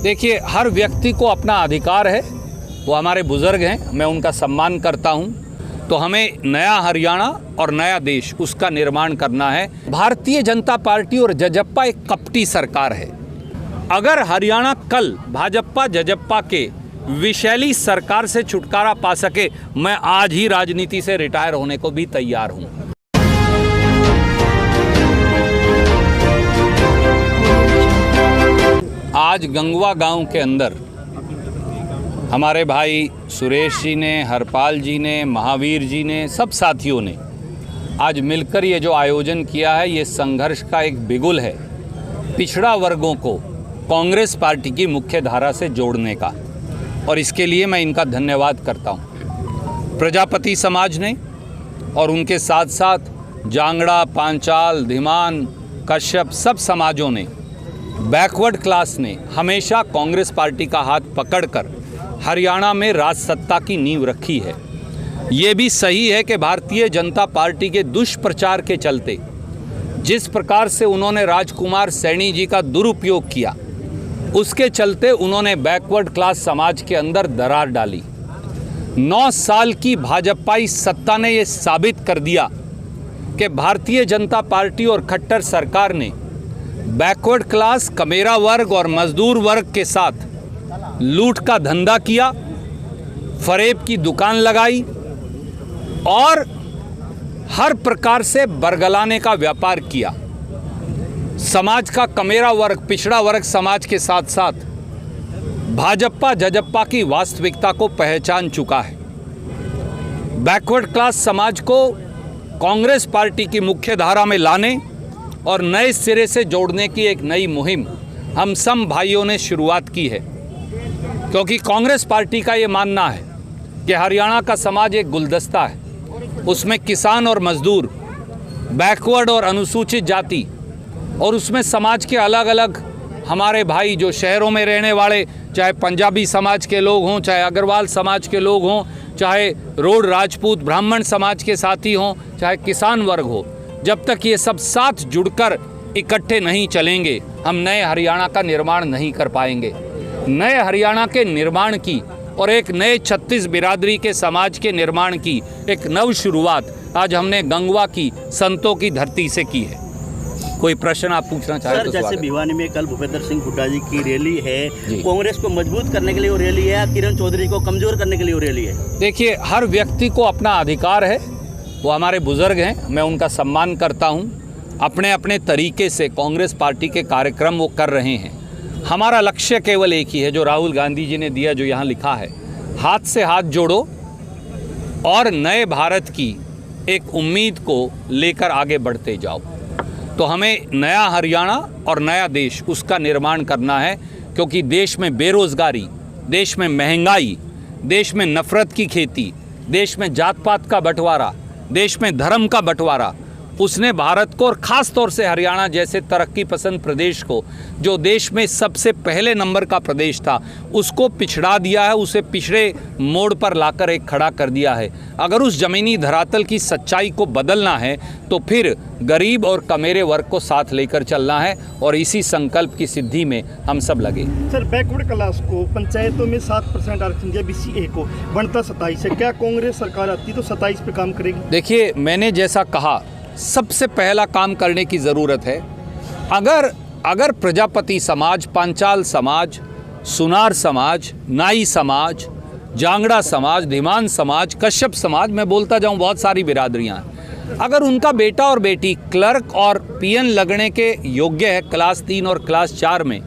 देखिए, हर व्यक्ति को अपना अधिकार है। वो हमारे बुज़ुर्ग हैं, मैं उनका सम्मान करता हूं। तो हमें नया हरियाणा और नया देश, उसका निर्माण करना है। भारतीय जनता पार्टी और जजप्पा एक कपटी सरकार है। अगर हरियाणा कल भाजपा जजप्पा के विशैली सरकार से छुटकारा पा सके, मैं आज ही राजनीति से रिटायर होने को भी तैयार हूं। आज गंगवा गांव के अंदर हमारे भाई सुरेश जी ने, हरपाल जी ने, महावीर जी ने, सब साथियों ने आज मिलकर ये जो आयोजन किया है, ये संघर्ष का एक बिगुल है पिछड़ा वर्गों को कांग्रेस पार्टी की मुख्य धारा से जोड़ने का। और इसके लिए मैं इनका धन्यवाद करता हूँ। प्रजापति समाज ने और उनके साथ साथ जांगड़ा, पांचाल, धीमान, कश्यप, सब समाजों ने, बैकवर्ड क्लास ने हमेशा कांग्रेस पार्टी का हाथ पकड़कर हरियाणा में राज सत्ता की नींव रखी है। ये भी सही है कि भारतीय जनता पार्टी के दुष्प्रचार के चलते जिस प्रकार से उन्होंने राजकुमार सैनी जी का दुरुपयोग किया, उसके चलते उन्होंने बैकवर्ड क्लास समाज के अंदर दरार डाली। 9 साल की भाजपाई सत्ता ने ये साबित कर दिया कि भारतीय जनता पार्टी और खट्टर सरकार ने बैकवर्ड क्लास, कमेरा वर्ग और मजदूर वर्ग के साथ लूट का धंधा किया, फरेब की दुकान लगाई और हर प्रकार से बरगलाने का व्यापार किया। समाज का कमेरा वर्ग, पिछड़ा वर्ग समाज के साथ साथ भाजपा जजप्पा की वास्तविकता को पहचान चुका है। बैकवर्ड क्लास समाज को कांग्रेस पार्टी की मुख्य धारा में लाने और नए सिरे से जोड़ने की एक नई मुहिम हम सब भाइयों ने शुरुआत की है, क्योंकि कांग्रेस पार्टी का ये मानना है कि हरियाणा का समाज एक गुलदस्ता है। उसमें किसान और मजदूर, बैकवर्ड और अनुसूचित जाति, और उसमें समाज के अलग अलग हमारे भाई जो शहरों में रहने वाले, चाहे पंजाबी समाज के लोग हों, चाहे अग्रवाल समाज के लोग हों, चाहे रोड राजपूत ब्राह्मण समाज के साथी हों, चाहे किसान वर्ग हो, जब तक ये सब साथ जुड़कर इकट्ठे नहीं चलेंगे, हम नए हरियाणा का निर्माण नहीं कर पाएंगे। नए हरियाणा के निर्माण की और एक नए 36 बिरादरी के समाज के निर्माण की एक नव शुरुआत आज हमने गंगवा की संतों की धरती से की है। कोई प्रश्न आप पूछना चाहते हैं? जैसे भिवानी में कल भूपेंद्र सिंह हुड्डा जी की रैली है, कांग्रेस को मजबूत करने के लिए वो रैली है या किरण चौधरी को कमजोर करने के लिए वो रैली है? देखिए, हर व्यक्ति को अपना अधिकार है। वो हमारे बुजुर्ग हैं, मैं उनका सम्मान करता हूँ। अपने अपने तरीके से कांग्रेस पार्टी के कार्यक्रम वो कर रहे हैं। हमारा लक्ष्य केवल एक ही है, जो राहुल गांधी जी ने दिया, जो यहाँ लिखा है, हाथ से हाथ जोड़ो और नए भारत की एक उम्मीद को लेकर आगे बढ़ते जाओ। तो हमें नया हरियाणा और नया देश, उसका निर्माण करना है, क्योंकि देश में बेरोजगारी, देश में महंगाई, देश में नफरत की खेती, देश में जात पात का बंटवारा, देश में धर्म का बंटवारा, उसने भारत को और ख़ास तौर से हरियाणा जैसे तरक्की पसंद प्रदेश को, जो देश में सबसे पहले नंबर का प्रदेश था, उसको पिछड़ा दिया है, उसे पिछड़े मोड़ पर लाकर एक खड़ा कर दिया है। अगर उस ज़मीनी धरातल की सच्चाई को बदलना है तो फिर गरीब और कमेरे वर्ग को साथ लेकर चलना है, और इसी संकल्प की सिद्धि में हम सब लगे। सर, बैकवर्ड क्लास को पंचायतों में 7% आरक्षण दिया, BCA को बनता 27 है। क्या कांग्रेस सरकार आती तो 27 पे काम करेगी? देखिए, मैंने जैसा कहा, सबसे पहला काम करने की ज़रूरत है। अगर प्रजापति समाज, पांचाल समाज, सुनार समाज, नाई समाज, जांगड़ा समाज, धीमान समाज, कश्यप समाज, मैं बोलता जाऊं, बहुत सारी बिरादरियां हैं, अगर उनका बेटा और बेटी क्लर्क और PN लगने के योग्य है क्लास 3 और क्लास 4 में,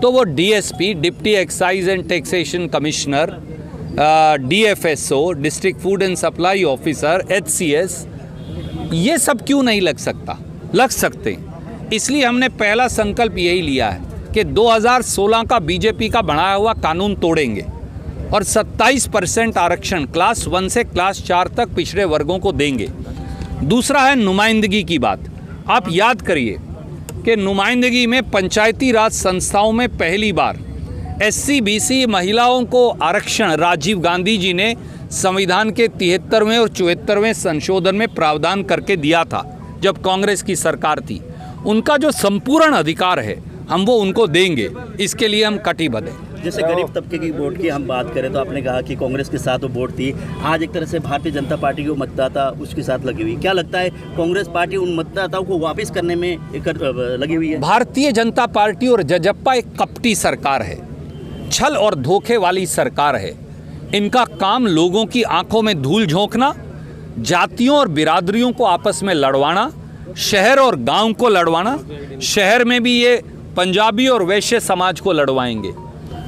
तो वो DSP, deputy excise and taxation commissioner, DFSO, district food and supply officer, HCS, ये सब क्यों नहीं लग सकता? लग सकते। इसलिए हमने पहला संकल्प यही लिया है कि 2016 का बीजेपी का बनाया हुआ कानून तोड़ेंगे और 27% आरक्षण क्लास 1 से क्लास 4 तक पिछड़े वर्गों को देंगे। दूसरा है नुमाइंदगी की बात। आप याद करिए कि नुमाइंदगी में पंचायती राज संस्थाओं में पहली बार SC BC महिलाओं को आरक्षण राजीव गांधी जी ने संविधान के 73वें और 74वें संशोधन में प्रावधान करके दिया था, जब कांग्रेस की सरकार थी। उनका जो संपूर्ण अधिकार है हम वो उनको देंगे, इसके लिए हम कटिबद्ध हैं। जैसे गरीब तबके की वोट की हम बात करें तो आपने कहा कि कांग्रेस के साथ वो वोट थी, आज एक तरह से भारतीय जनता पार्टी की मतदाता उसके साथ लगी हुई, क्या लगता है कांग्रेस पार्टी उन मतदाताओं को वापस करने में लगी हुई है? भारतीय जनता पार्टी और जजप्पा एक कपटी सरकार है, छल और धोखे वाली सरकार है। इनका काम लोगों की आंखों में धूल झोंकना, जातियों और बिरादरियों को आपस में लड़वाना, शहर और गांव को लड़वाना। शहर में भी ये पंजाबी और वैश्य समाज को लड़वाएंगे,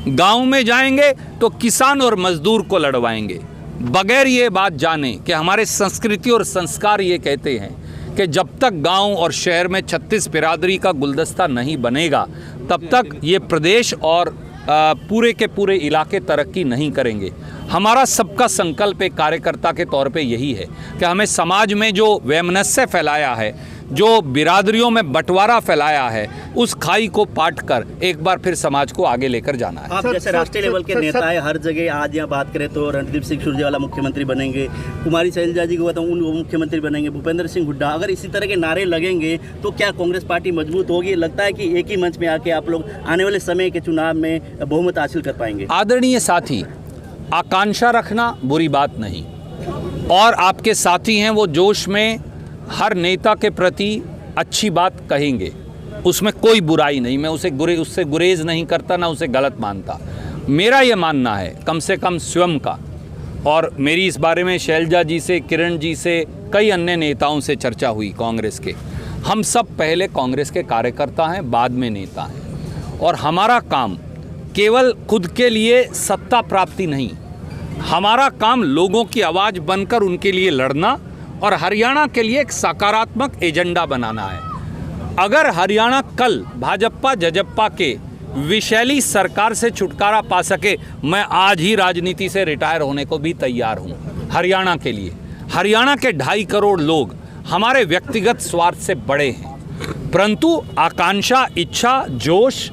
गांव में जाएंगे तो किसान और मजदूर को लड़वाएंगे, बगैर ये बात जाने कि हमारे संस्कृति और संस्कार ये कहते हैं कि जब तक गांव और शहर में 36 बिरादरी का गुलदस्ता नहीं बनेगा तब तक ये प्रदेश और पूरे के पूरे इलाके तरक्की नहीं करेंगे। हमारा सबका संकल्प एक कार्यकर्ता के तौर पे यही है कि हमें समाज में जो वैमनस्य फैलाया है, जो बिरादरियों में बंटवारा फैलाया है, उस खाई को पाट कर एक बार फिर समाज को आगे लेकर जाना है। आप जैसे राष्ट्रीय लेवल के नेता है, हर जगह आज यहाँ बात करें तो रणदीप सिंह सुरजेवाला मुख्यमंत्री बनेंगे, कुमारी शैलजा जी को बताऊँ उन मुख्यमंत्री बनेंगे, भूपेंद्र सिंह हुड्डा, अगर इसी तरह के नारे लगेंगे तो क्या कांग्रेस पार्टी मजबूत होगी? लगता है कि एक ही मंच में आके आप लोग आने वाले समय के चुनाव में बहुमत हासिल कर पाएंगे? आदरणीय साथी, आकांक्षा रखना बुरी बात नहीं, और आपके साथी हैं वो जोश में हर नेता के प्रति अच्छी बात कहेंगे, उसमें कोई बुराई नहीं। मैं उससे गुरेज नहीं करता, ना उसे गलत मानता। मेरा ये मानना है कम से कम स्वयं का, और मेरी इस बारे में शैलजा जी से, किरण जी से, कई अन्य नेताओं से चर्चा हुई कांग्रेस के। हम सब पहले कांग्रेस के कार्यकर्ता हैं, बाद में नेता हैं, और हमारा काम केवल खुद के लिए सत्ता प्राप्ति नहीं, हमारा काम लोगों की आवाज़ बनकर उनके लिए लड़ना और हरियाणा के लिए एक सकारात्मक एजेंडा बनाना है। अगर हरियाणा कल भाजपा जजप्पा के विशैली सरकार से छुटकारा पा सके, मैं आज ही राजनीति से रिटायर होने को भी तैयार हूँ। हरियाणा के लिए, हरियाणा के 2.5 करोड़ लोग हमारे व्यक्तिगत स्वार्थ से बड़े हैं, परंतु आकांक्षा, इच्छा, जोश,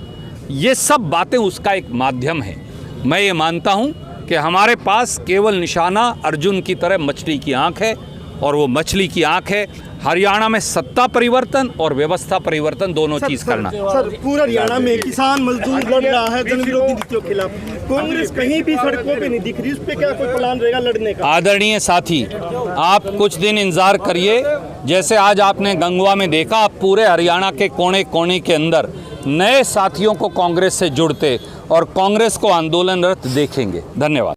ये सब बातें उसका एक माध्यम है। मैं ये मानता हूँ कि हमारे पास केवल निशाना अर्जुन की तरह मछली की आंख है, और वो मछली की आंख है हरियाणा में सत्ता परिवर्तन और व्यवस्था परिवर्तन दोनों चीज करना। सर, पूरा हरियाणा में किसान मजदूर लड़ रहा है जन विरोधी नीतियों के खिलाफ, कांग्रेस कहीं भी सड़कों पे नहीं दिख रही, उस पे क्या कोई प्लान रहेगा लड़ने का? आदरणीय साथी, आप कुछ दिन इंतजार करिए, जैसे आज आपने गंगवा में देखा, आप पूरे हरियाणा के कोने कोने के अंदर नए साथियों को कांग्रेस से जुड़ते और कांग्रेस को आंदोलनरत देखेंगे। धन्यवाद।